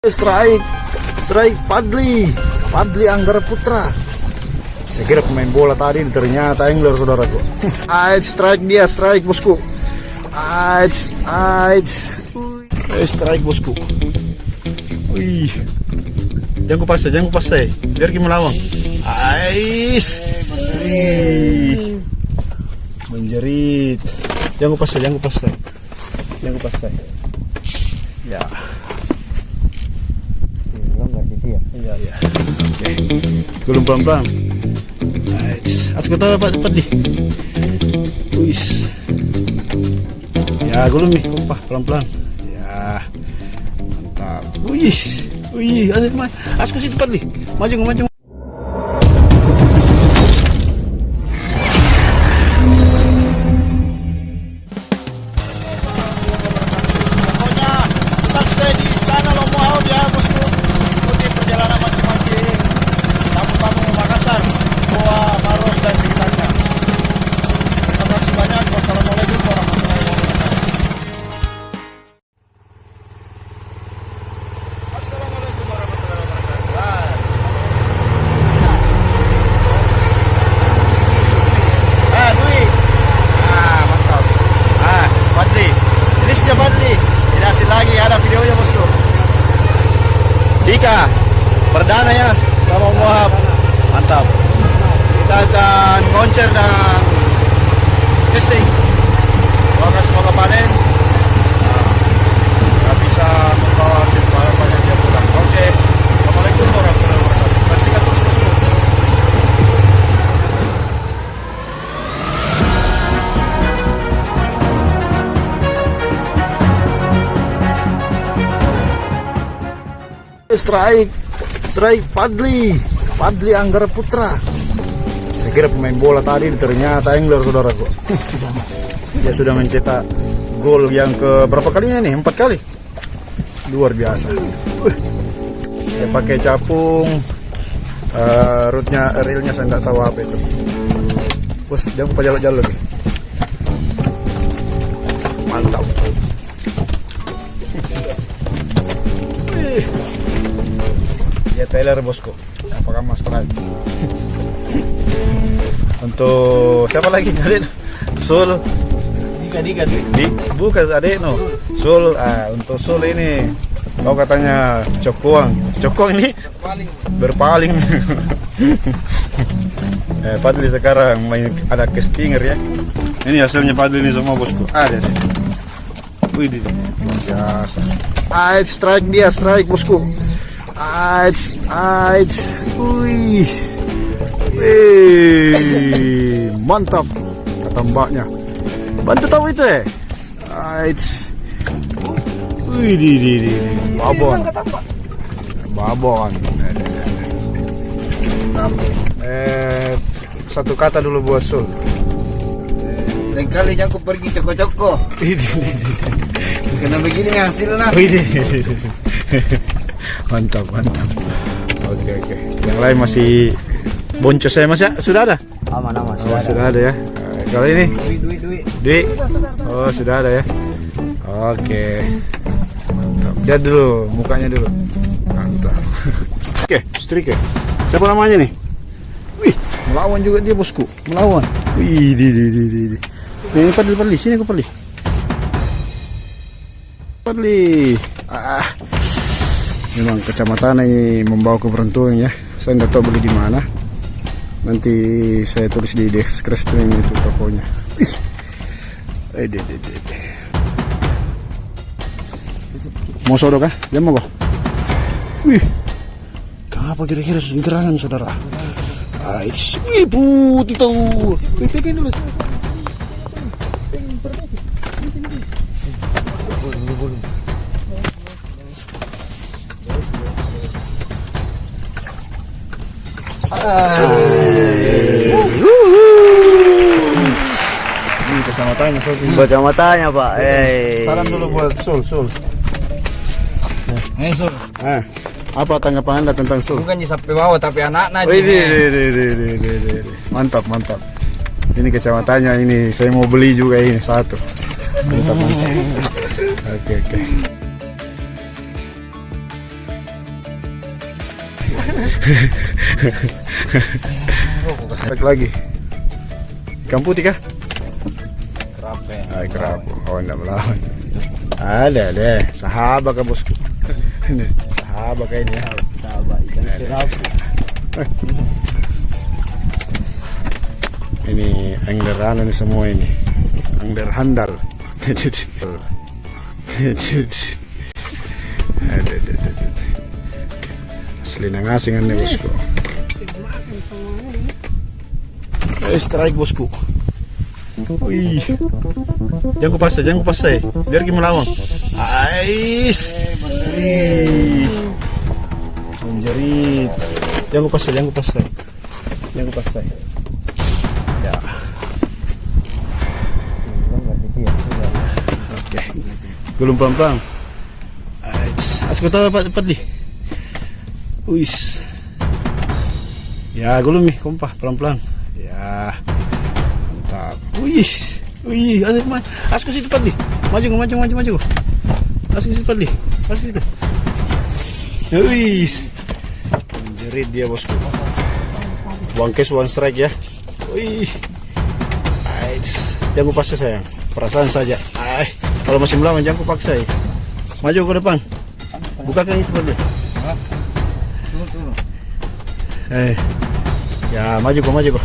Strike Fadli Anggara Putra. Saya kira pemain bola tadi, ternyata angler saudaraku. Strike bosku. Strike bosku. Wih. Jangan kupas saya. Biar kita melawang. Menjerit. Jangan kupas saya. Ya. Iya. Oke. Gulung pelan-pelan. Asku tahu Fadli. Wis. Ya, gulung nih, kompah pelan-pelan. Ya. Mantap. Wih, asku situ Fadli. Maju. Dika perdana ya sama Wahab, mantap. Kita akan konser dan testing. Semoga panen. Kita bisa membawa hasil banyak dia pulang. Oke, assalamualaikum warahmatullahi wabarakatuh. Bersihkan terus bosku. Strike Fadli Anggara Putra. Saya kira pemain bola tadi, ternyata angler saudaraku. Dia sudah mencetak gol yang ke berapa kalinya nih? 4 kali. Luar biasa. Saya pakai capung. Reelnya saya nggak tahu apa itu. Bos, jangan lupa jalur-jalur nih. Mantap. Ya Taylor bosku, apakah mas strike? Untuk siapa lagi adik? Sul. Dika. Bukan adik no. Sul. Untuk Sul ini, kau katanya cokong ini berpaling. Fadli sekarang main ada Stinger ya. Ini hasilnya Fadli ini semua bosku. Ada. Wih, biasa. Strike bosku. Wih. Mantap kata mbaknya. Bantu tahu itu ya. Babon. Satu kata dulu buat Sul. Lain kalinya aku pergi coko-coko. Karena begini hasilnya. Mantap. Oke. Yang lain masih boncos saya mas ya? Sudah ada? Aman. Sudah ada ya. Kalau ini? Duit. Oh sudah ada ya. Oke. Mantap. Lihat dulu mukanya dulu. Mantap. Oke, strike. Siapa namanya nih? Wih, melawan juga dia bosku. Melawan. Wih, di. Ini Fadli. Sini aku Fadli. Memang kecamatan ini membawa keberuntungan ya. Saya nggak tahu beli di mana. Nanti saya tulis di deskripsi itu tokonya. Mau sodok kah? Jangan mau. Wih, kenapa kira-kira gerangan saudara? Wih, putih tahu. Pegang dulu. Ini kecamatannya Pak. Salam dulu buat Sul. Sul. Apa tanggapan Anda tentang Sul? Bukan sampai bawah tapi anak-anak. Mantap. Ini kecamatannya ini saya mau beli juga ini satu. Mantap. Oke. Balik lagi. Ikan putih kah? Kerape. Kerapu. Oh, enggak melawan. Ada deh, sahabat kan bosku. Ini sahabat kayak ini ya. Sahabat ikan kerape. Ini angler ini semua ini. Angler handal. Asli nangasingan nih bosku. Strike bosku. Wih, jangan kupas saya, biar gimana lawang. Ais, menjerit. Jangan kupas saya. Ya. Oke, gulung pelan-pelan. Ais, asal tahu dapat di. Wis. Ya, gulung nih, kompah pelan-pelan. Ya. Wih, asku situ Padli. Maju. Asku situ Padli. Asku situ. Wih. Menjerit dia bosku. One case one strike ya. Wih. Jangan kupaksa sayang. Perasaan saja. Kalau masih melawan jangan kupaksa. Maju ke depan. Bukakan itu Padli. Tunggu. Ya maju kok.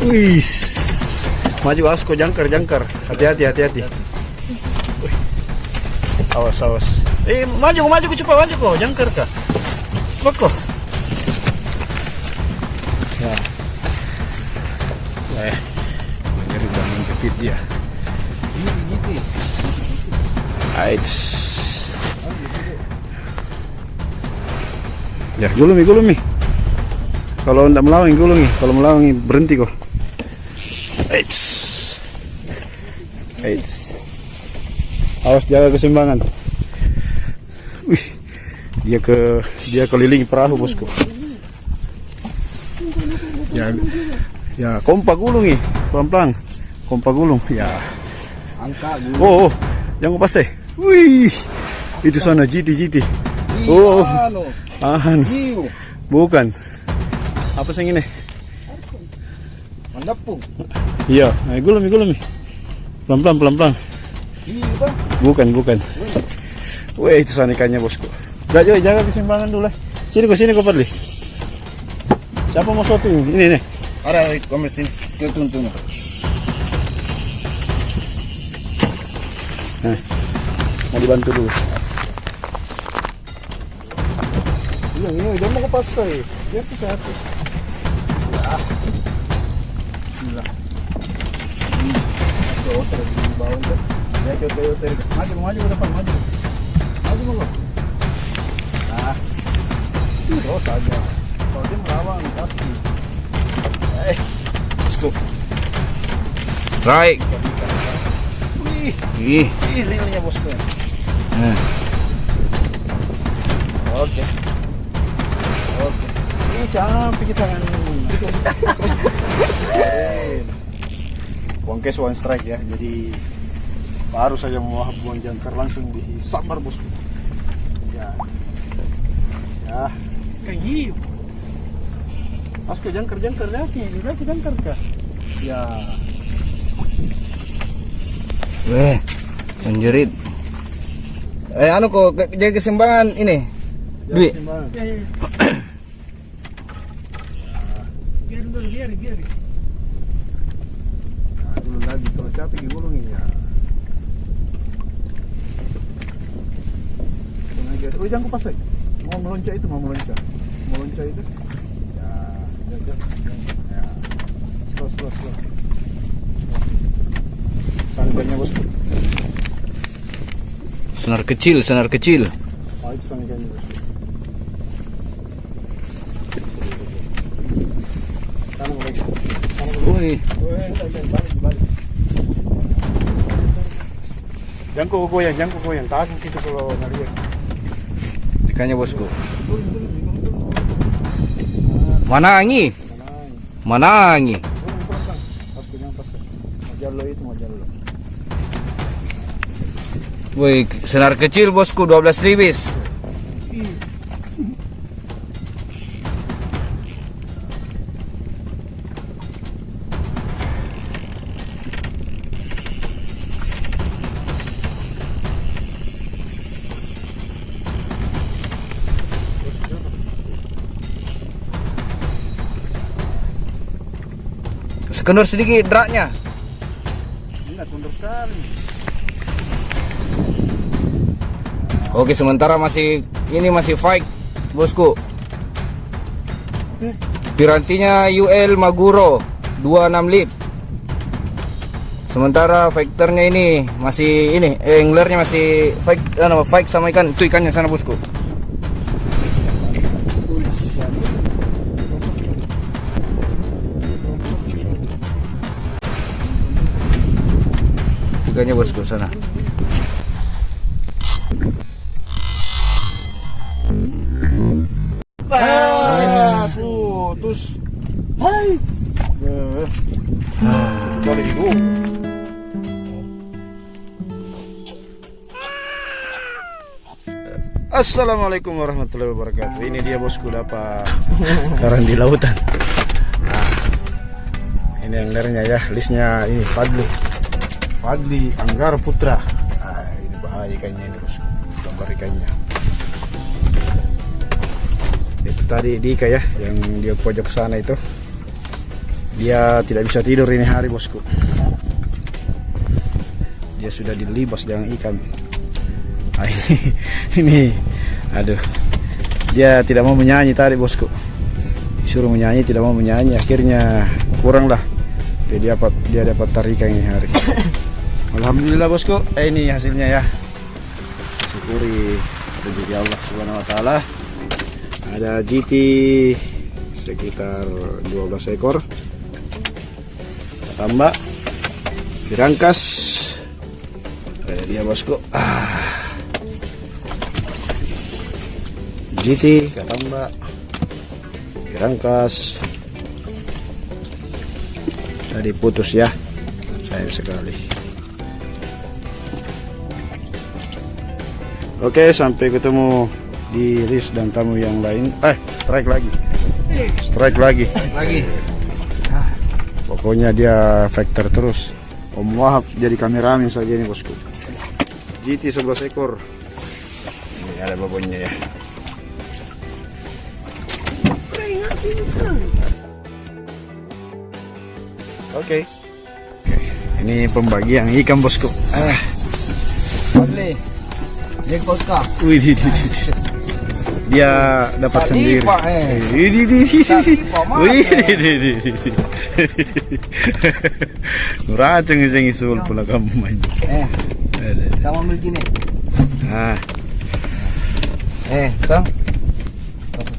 Wih. Maju asko jangkar. Hati-hati. Wih. Awas. Maju cepat kok. Jangkar kah? Cepat kok. Ya. Menjerit dan menjepit dia. Aits. Ya, gulumi. Kalau tidak melawan, gulungi. Kalau melawan, berhenti kok. Eits. Awas jaga keseimbangan. Wih. Dia keliling perahu bosku. Ya kompak gulungi. Pelan-pelan. Kompak gulung. Ya. Angka gulung. Oh, jangan kupas Wih. Itu sana GT. Oh. Bukan. Apa sih ini? Mandapung. Iya, gulumi. Pelan-pelan. Bukan. Wih, itu sana ikannya bosku. Jaga keseimbangan dulu. Sini kau Padli. Siapa mau shooting? Ini nih. Ada kamera sini. Tunggu. Nah, mau dibantu dulu. Ini jangan mau kepas saya. Biar kita hati. Ya. Bismillah. Terus di bawah itu. Ya, coba. Maju ke depan, maju. Nah. Terus aja. Kalau dia melawan pasti. Cukup. Strike. Wih, realnya bosku. Oke. Ini cantik kita kan. One case one strike ya. Jadi baru saja mau buang jangkar langsung disambar bosku. Ya. Kayak Asko jangkar lagi jangkar kah? Ya. Menjerit. Kok jaga keseimbangan ini. Dwi. Biar. Dulu lagi kalau capek gulungin ya. Oh, jangan kupas mau meloncat itu. Ya. Terus. Sangganya bosku. Senar kecil. Oh, itu sangganya bosku. Kamu lagi. Wih. Balik. Jangan kau goyang. Takut gitu kalau ngeliat. Ikannya bosku. Manangi. Asko jangan pas. Mau jalo. Wih, senar kecil bosku 12 ribis. Kendor sedikit draknya. Enggak mundur kali. Oke, sementara masih fight, bosku. Pirantinya UL Maguro 26 lip. Sementara fighternya ini masih anglernya masih fight sama ikan. Itu ikannya sana, bosku. Ikannya, bosku, sana. Putus. Hai. Boleh hidup. Assalamualaikum warahmatullahi wabarakatuh. Ini dia, bosku, dapat karang di lautan. Ini anglernya ya, listnya ini Fadli Anggara Putra. Ini bahaya ikannya ini, bosku. Gambar ikannya. Itu tadi Dika ya, yang dia pojok sana itu. Dia tidak bisa tidur ini hari, bosku. Dia sudah dilibas dengan ikan. Ini aduh, dia tidak mau menyanyi tadi, bosku. Disuruh menyanyi, tidak mau menyanyi. Akhirnya kurang lah, dia dapat tarikan ini hari. Alhamdulillah, bosku. Ini hasilnya ya, syukuri rezeki Allah Subhanahu wa taala. Ada GT sekitar 12 ekor, tambah dirangkas. Ada dia, bosku. GT katamba dirangkas. Tadi putus ya, sayang sekali. Oke, sampai ketemu di list dan tamu yang lain. Strike lagi. Pokoknya dia factor terus. Om Wahab jadi kameramen saja ini, bosku. GT 11 ekor. Ini ada babonnya ya. Oke. Ini pembagian ikan, bosku. Boleh. Jengkotka. Wih, dia dapat sendiri. Nuraceng iseng isul pula kamu main. Sama ambil gini. Tang.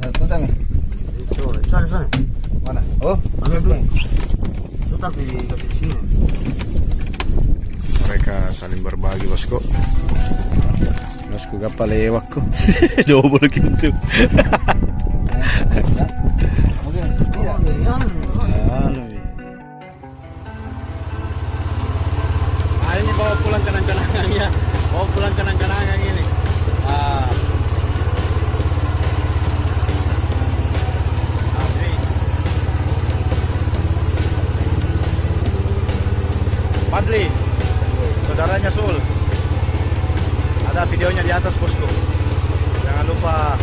Satu tang. Sana. Mana? Oh, ambil dulu. Tapi sini. Mereka saling berbagi, bosku. Bosku gak lewat kok. Double gitu. Oke, tidak. Ini bawa pulang kenang-kenangan ya. Bawa pulang kenang-kenangan ini. Fadli, saudaranya Sul. Ada videonya di atas, bosku. Jangan lupa